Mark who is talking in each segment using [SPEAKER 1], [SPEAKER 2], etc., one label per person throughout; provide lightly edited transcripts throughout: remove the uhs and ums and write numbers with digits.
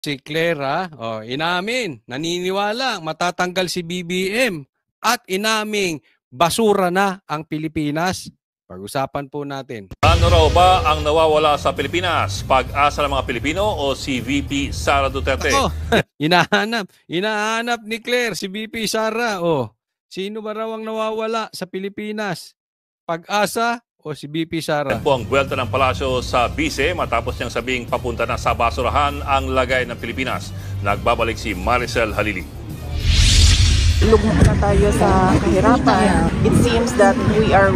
[SPEAKER 1] Si Claire, inamin, naniniwala, matatanggal si BBM at inaming basura na ang Pilipinas. Pag-usapan po natin.
[SPEAKER 2] Ano raw ba ang nawawala sa Pilipinas? Pag-asa ng mga Pilipino o si VP Sara Duterte?
[SPEAKER 1] Ako, hinahanap ni Claire si VP Sara. Sino ba raw ang nawawala sa Pilipinas? Pag-asa o si VP Sara?
[SPEAKER 2] Yan po ang buwelta ng palasyo sa Bise matapos niyang sabing papunta na sa basurahan ang lagay ng Pilipinas. Nagbabalik si Maricel Halili.
[SPEAKER 3] Lugmok na tayo sa kahirapan. It seems that we are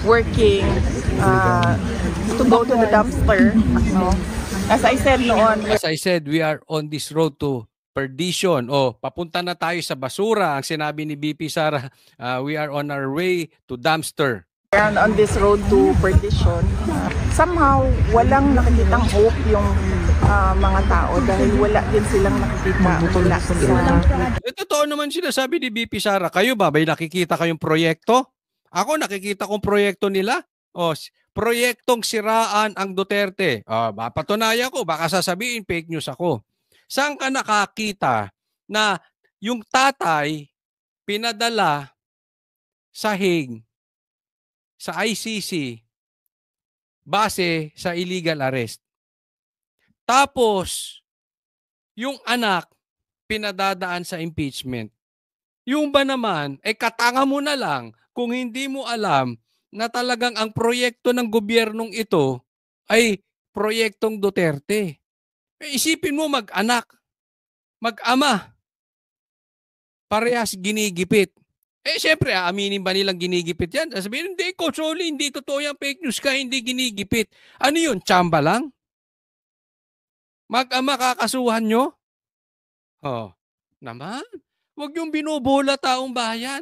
[SPEAKER 3] working to go to the dumpster. No? As I said noon.
[SPEAKER 1] As I said, we are on this road to perdition. Papunta na tayo sa basura. Ang sinabi ni VP Sara, we are on our way to dumpster.
[SPEAKER 3] And on this road to perdition, somehow walang nakikitang hope yung mga tao dahil wala din silang nakikita mula sa
[SPEAKER 1] Totoo naman sinasabi ni VP Sara. Kayo ba? May nakikita kayong proyekto? Ako nakikita kong proyekto nila. Proyektong siraan ang Duterte. Mapatunayan ko. Baka sasabihin fake news ako. Saan ka nakakita na yung tatay pinadala sa Hague, sa ICC, base sa illegal arrest? Tapos, yung anak, pinadadaan sa impeachment. Yung ba naman, katanga mo na lang kung hindi mo alam na talagang ang proyekto ng gobyernong ito ay proyektong Duterte. Isipin mo mag-anak, mag-ama, parehas ginigipit. Siyempre, aaminin ba nilang ginigipit yan? Sabihin, hindi, Coach Oli, hindi totoo yan, fake news ka, hindi ginigipit. Ano yun, tsamba lang? Mag-ama kakasuhan nyo? Naman. Huwag yung binubola taong bayan.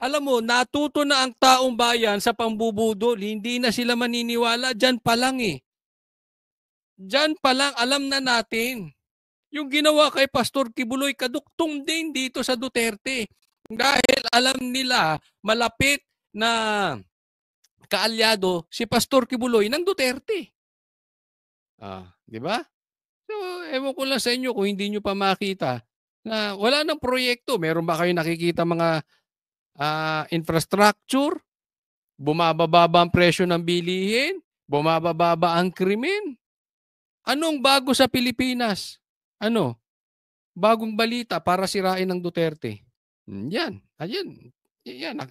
[SPEAKER 1] Alam mo, natuto na ang taong bayan sa pambubudol. Hindi na sila maniniwala. Diyan pa lang Diyan pa lang, alam na natin. Yung ginawa kay Pastor Kibuloy, kaduktong din dito sa Duterte. Dahil alam nila, malapit na kaalyado si Pastor Kibuloy ng Duterte. Di ba? So, ewan ko lang sa inyo kung hindi nyo pa makita na wala nang proyekto. Meron ba kayo nakikita mga infrastructure? Bumababa ang presyo ng bilihin? Bumababa ang krimen? Anong bago sa Pilipinas? Bagong balita para sirain ng Duterte. Yan.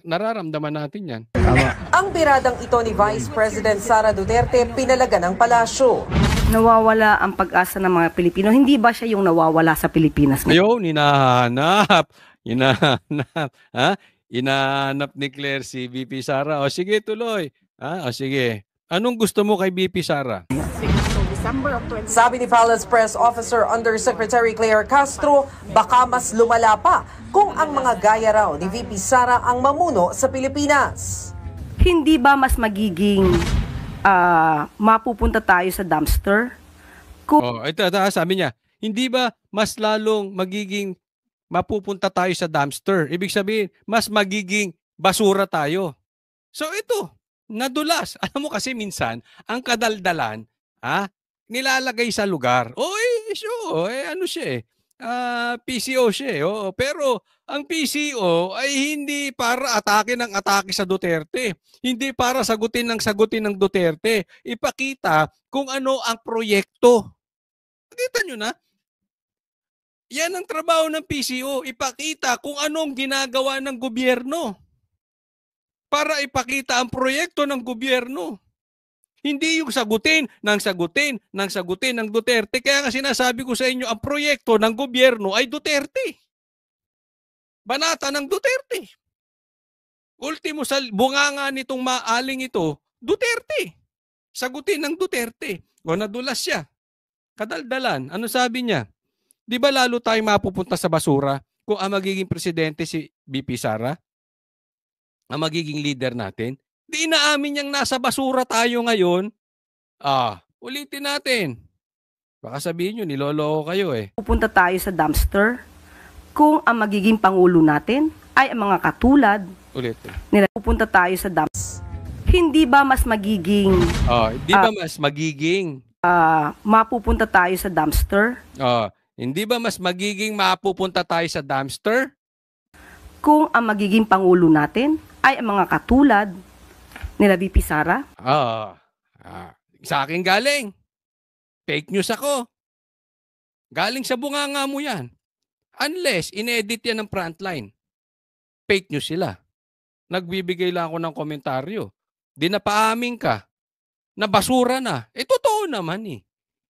[SPEAKER 1] Nararamdaman natin yan.
[SPEAKER 4] Ang biradang ito ni Vice President Sara Duterte pinalaga ng palasyo.
[SPEAKER 5] Nawawala ang pag-asa ng mga Pilipino. Hindi ba siya yung nawawala sa Pilipinas?
[SPEAKER 1] Ayun, hinahanap. Hinahanap ni Claire si VP Sara. Sige, tuloy. Sige. Anong gusto mo kay VP Sara?
[SPEAKER 4] Sabi ni Palace Press Officer Undersecretary Claire Castro, baka mas lumala pa kung ang mga gaya raw ni VP Sara ang mamuno sa Pilipinas.
[SPEAKER 5] Hindi ba mas magiging mapupunta tayo sa dumpster?
[SPEAKER 1] Ito, sabi niya, hindi ba mas lalong magiging mapupunta tayo sa dumpster? Ibig sabihin, mas magiging basura tayo. So ito, nadulas. Alam mo kasi minsan, ang kadaldalan, nilalagay sa lugar. Ano siya PCO siya pero ang PCO ay hindi para atake ng atake sa Duterte. Hindi para sagutin ng Duterte. Ipakita kung ano ang proyekto. Nakita nyo na? Yan ang trabaho ng PCO. Ipakita kung anong ginagawa ng gobyerno. Para ipakita ang proyekto ng gobyerno. Hindi yung sagutin ng Duterte. Kaya nga sinasabi ko sa inyo, ang proyekto ng gobyerno ay Duterte. Banata ng Duterte. Ultimo sa bunganga nitong maaling ito, Duterte. Sagutin ng Duterte. Nadulas siya. Kadaldalan. Ano sabi niya? Di ba lalo tayo mapupunta sa basura kung ang magiging presidente si VP Sara? Ang magiging leader natin? Di inaamin niyang nasa basura tayo ngayon. Ulitin natin. Baka sabihin nyo, niloloko kayo
[SPEAKER 5] Pupunta tayo sa dumpster kung ang magiging pangulo natin ay ang mga katulad. Pupunta tayo sa dumpster. Hindi ba mas magiging...
[SPEAKER 1] di ba mas magiging
[SPEAKER 5] mapupunta tayo sa dumpster
[SPEAKER 1] Hindi ba mas magiging mapupunta tayo sa dumpster?
[SPEAKER 5] kung ang magiging pangulo natin ay ang mga katulad nila VP Sara?
[SPEAKER 1] Sa akin galing. Fake news ako. Galing sa bunganga mo yan. Unless inedit yan ng frontline. Fake news sila. Nagbibigay lang ako ng komentaryo. Di na paamin ka na basura na. Totoo naman eh.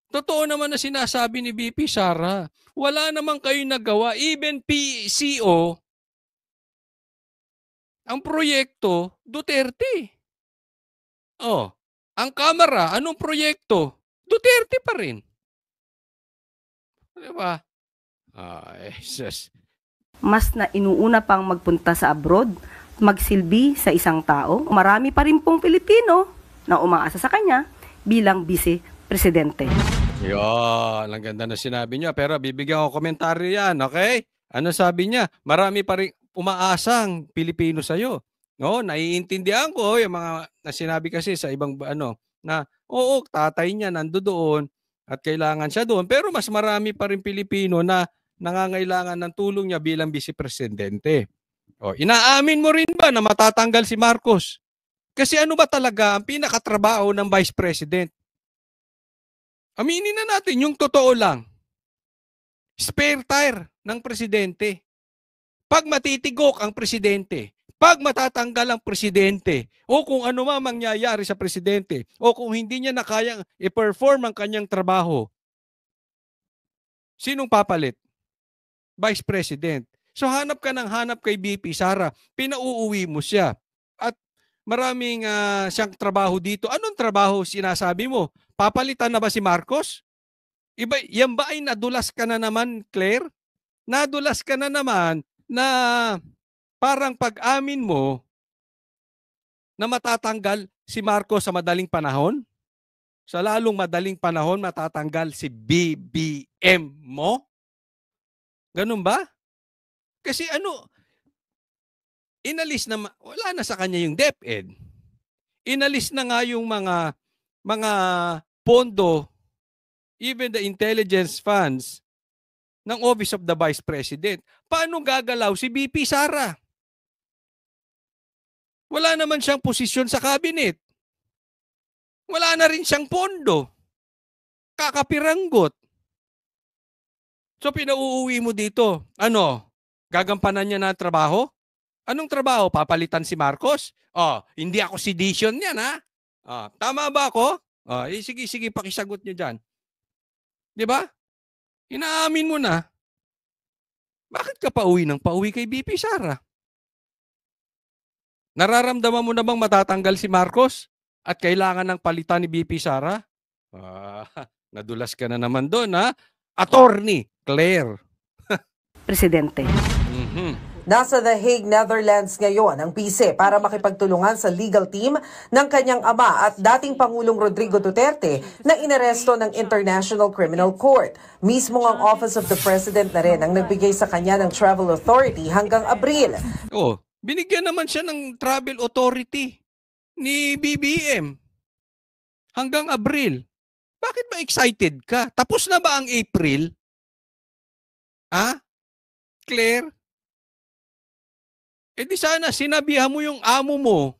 [SPEAKER 1] Totoo naman na sinasabi ni VP Sara. Wala naman kayo nagawa. Even PCO, ang proyekto, Duterte. Ang Kamara, anong proyekto? Duterte pa rin. Diba? Jesus.
[SPEAKER 5] Mas na inuuna pang magpunta sa abroad, magsilbi sa isang tao. Marami pa rin pong Pilipino na umaasa sa kanya bilang Vice Presidente.
[SPEAKER 1] Yan, ang ganda na sinabi niya. Pero bibigyan ko komentaryo yan, okay? Ano sabi niya? Marami pa rin umaasang Pilipino sa'yo. No, naiintindihan ko yung mga na sinabi kasi sa ibang na oo, tatay niya nandoon at kailangan siya doon. Pero mas marami pa rin Pilipino na nangangailangan ng tulong niya bilang Vice Presidente. Inaamin mo rin ba na matatanggal si Marcos? Kasi ano ba talaga ang pinakatrabaho ng Vice President? Aminin na natin yung totoo lang. Spare tire ng presidente. Pag matitigok ang presidente, pag matatanggal ang presidente, o kung ano man mangyayari sa presidente, o kung hindi niya na kayang i-perform ang kanyang trabaho, sinong papalit? Vice President. So hanap ka ng hanap kay VP Sara, pinauuwi mo siya. At maraming siyang trabaho dito. Anong trabaho sinasabi mo? Papalitan na ba si Marcos? Yan ba ay nadulas ka na naman, Claire? Nadulas ka na naman na parang pag-amin mo na matatanggal si Marcos sa madaling panahon? Sa lalong madaling panahon, matatanggal si BBM mo? Ganun ba? Kasi inalis na, wala na sa kanya yung DepEd. Inalis na nga yung mga pondo, even the intelligence funds ng Office of the Vice President. Paano gagalaw si VP Sara? Wala naman siyang posisyon sa cabinet. Wala na rin siyang pondo. Kakapiranggot. So pinauuwi mo dito. Gagampanan niya na trabaho? Anong trabaho? Papalitan si Marcos? Hindi ako sedition yan, ha? Tama ba ako? Sige, pakisagot niyo dyan. Di ba? Inaamin mo na. Bakit ka pauwi kay VP Sara? Nararamdaman mo na bang matatanggal si Marcos at kailangan ng palitan ni VP Sara? Nadulas ka na naman doon, ha? Attorney Claire.
[SPEAKER 5] Presidente.
[SPEAKER 4] Nasa The Hague, Netherlands ngayon ang PISE para makipagtulungan sa legal team ng kanyang ama at dating Pangulong Rodrigo Duterte na inaresto ng International Criminal Court. Mismo ang Office of the President na rin ang nagbigay sa kanya ng travel authority hanggang Abril.
[SPEAKER 1] Binigyan naman siya ng travel authority ni BBM hanggang Abril. Bakit ba excited ka? Tapos na ba ang April? Claire? Di sana sinabihan mo yung amo mo,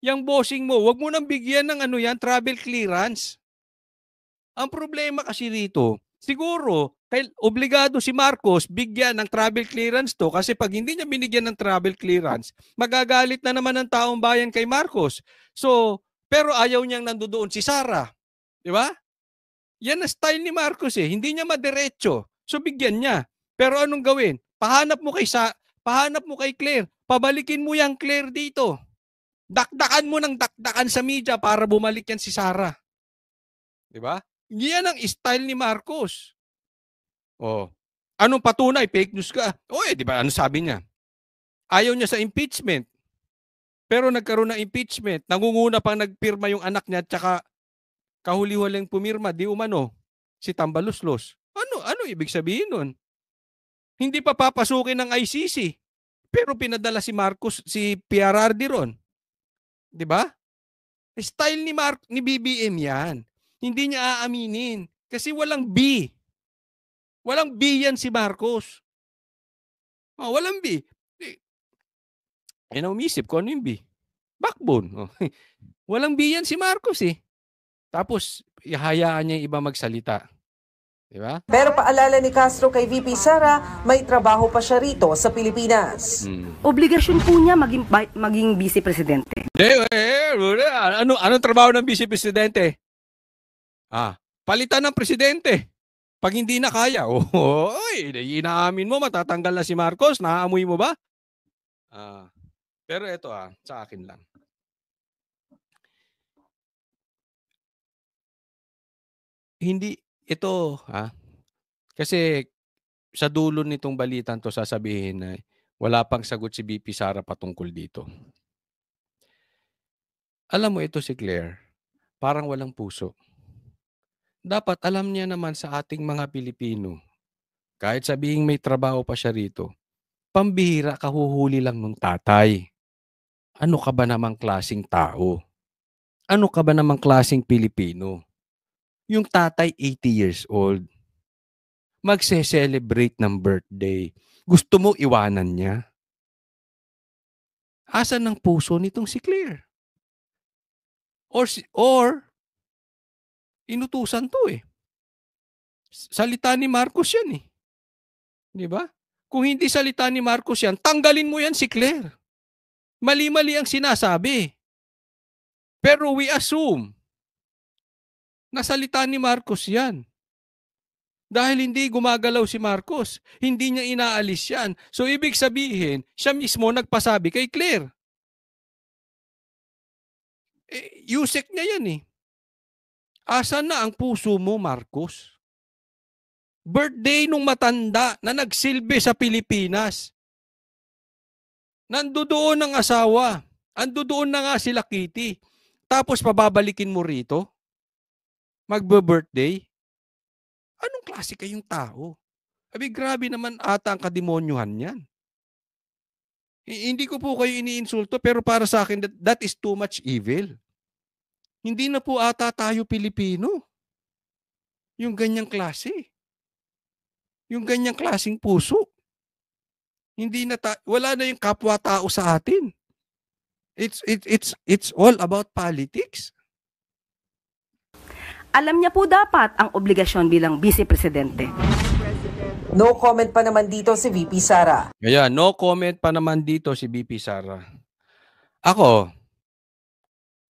[SPEAKER 1] yung bossing mo, wag mo nang bigyan ng travel clearance. Ang problema kasi rito, siguro, obligado si Marcos bigyan ng travel clearance to kasi pag hindi niya binigyan ng travel clearance, magagalit na naman ng taong bayan kay Marcos. So, pero ayaw niyang nandoon si Sara. Di ba? Yan ang style ni Marcos eh. Hindi niya madiretso. So, bigyan niya. Pero anong gawin? Pahanap mo kay Claire. Pabalikin mo yung Claire dito. Dakdakan mo ng dakdakan sa media para bumalik yan si Sara. Di ba? Yan ang style ni Marcos. Anong patunay? Fake news ka? Di ba? Ano sabi niya? Ayaw niya sa impeachment. Pero nagkaroon ng impeachment. Nangunguna pang nagpirma yung anak niya at saka kahuli-huling pumirma, di umano, si Tambaluslos. Ano ibig sabihin nun? Hindi pa papasukin ng ICC. Pero pinadala si Marcos, si PRRD ron. 'Di ba? Style ni BBM 'yan. Hindi niya aaminin. Kasi walang B. Walang B yan si Marcos. Oh, walang B. Umisip ko ano yung B? Backbone. Oh. Walang B yan si Marcos eh. Tapos, ihayaan niya yung iba magsalita. Di ba?
[SPEAKER 4] Pero paalala ni Castro kay VP Sara, may trabaho pa siya rito sa Pilipinas.
[SPEAKER 5] Obligasyon po niya maging vice presidente.
[SPEAKER 1] Anong trabaho ng vice presidente? Palitan ng presidente. Pag hindi na kaya, inaamin mo, matatanggal na si Marcos, naaamoy mo ba? Pero ito sa akin lang. Hindi, ito kasi sa dulo nitong balitan to sasabihin na wala pang sagot si BP Sara patungkol dito. Alam mo ito si Claire, parang walang puso. Dapat alam niya naman sa ating mga Pilipino, kahit sabihin may trabaho pa siya rito, pambihira kahuhuli lang nung tatay. Ano ka ba namang klaseng tao? Ano ka ba namang klaseng Pilipino? Yung tatay 80 years old, magse-celebrate ng birthday. Gusto mo iwanan niya? Asan ang puso nitong si Claire? Or inutusan to eh. Salita ni Marcos yan eh. Di ba? Kung hindi salita ni Marcos yan, tanggalin mo yan si Claire. Mali-mali ang sinasabi. Pero we assume na salita ni Marcos yan. Dahil hindi gumagalaw si Marcos, hindi niya inaalis yan. So ibig sabihin, siya mismo nagpasabi kay Claire. Yusek niya yan eh. Asan na ang puso mo, Marcos? Birthday nung matanda na nagsilbi sa Pilipinas. Nandoon ang asawa. Andoon na nga sila Kitty. Tapos pababalikin mo rito? Magbe-birthday? Anong klase kayong tao? Grabe naman ata ang kademonyuhan niyan. Hindi ko po kayo iniinsulto pero para sa akin that is too much evil. Hindi na po ata tayo Pilipino. Yung ganyang klase. Yung ganyang klaseng puso. Wala na yung kapwa-tao sa atin. It's all about politics.
[SPEAKER 5] Alam niya po dapat ang obligasyon bilang vice presidente.
[SPEAKER 4] No comment pa naman dito si VP Sara.
[SPEAKER 1] No comment pa naman dito si VP Sara. Ako,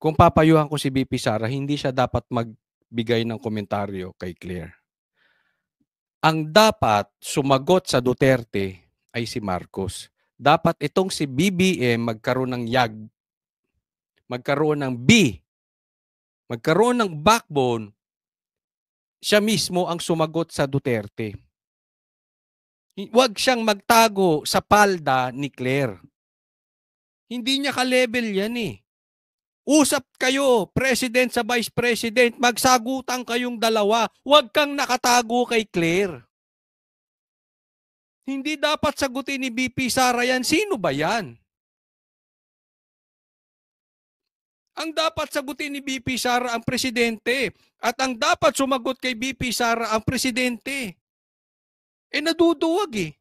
[SPEAKER 1] kung papayuhan ko si VP Sara, hindi siya dapat magbigay ng komentaryo kay Claire. Ang dapat sumagot sa Duterte ay si Marcos. Dapat itong si BBM magkaroon ng yag, magkaroon ng B, magkaroon ng backbone, siya mismo ang sumagot sa Duterte. Huwag siyang magtago sa palda ni Claire. Hindi niya ka-level yan eh. Usap kayo, president sa vice president, magsagutan kayong dalawa. Huwag kang nakatago kay Claire. Hindi dapat sagutin ni BP Sara yan. Sino ba yan? Ang dapat sagutin ni BP Sara ang presidente. At ang dapat sumagot kay BP Sara ang presidente. Naduduwag eh.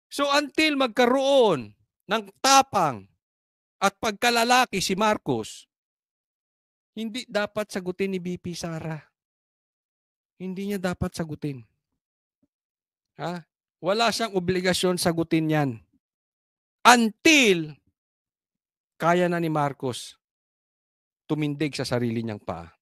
[SPEAKER 1] So until magkaroon ng tapang at pagkalalaki si Marcos, hindi dapat sagutin ni BP Sara. Hindi niya dapat sagutin. Wala siyang obligasyon sagutin yan. Until kaya na ni Marcos tumindig sa sarili niyang paa.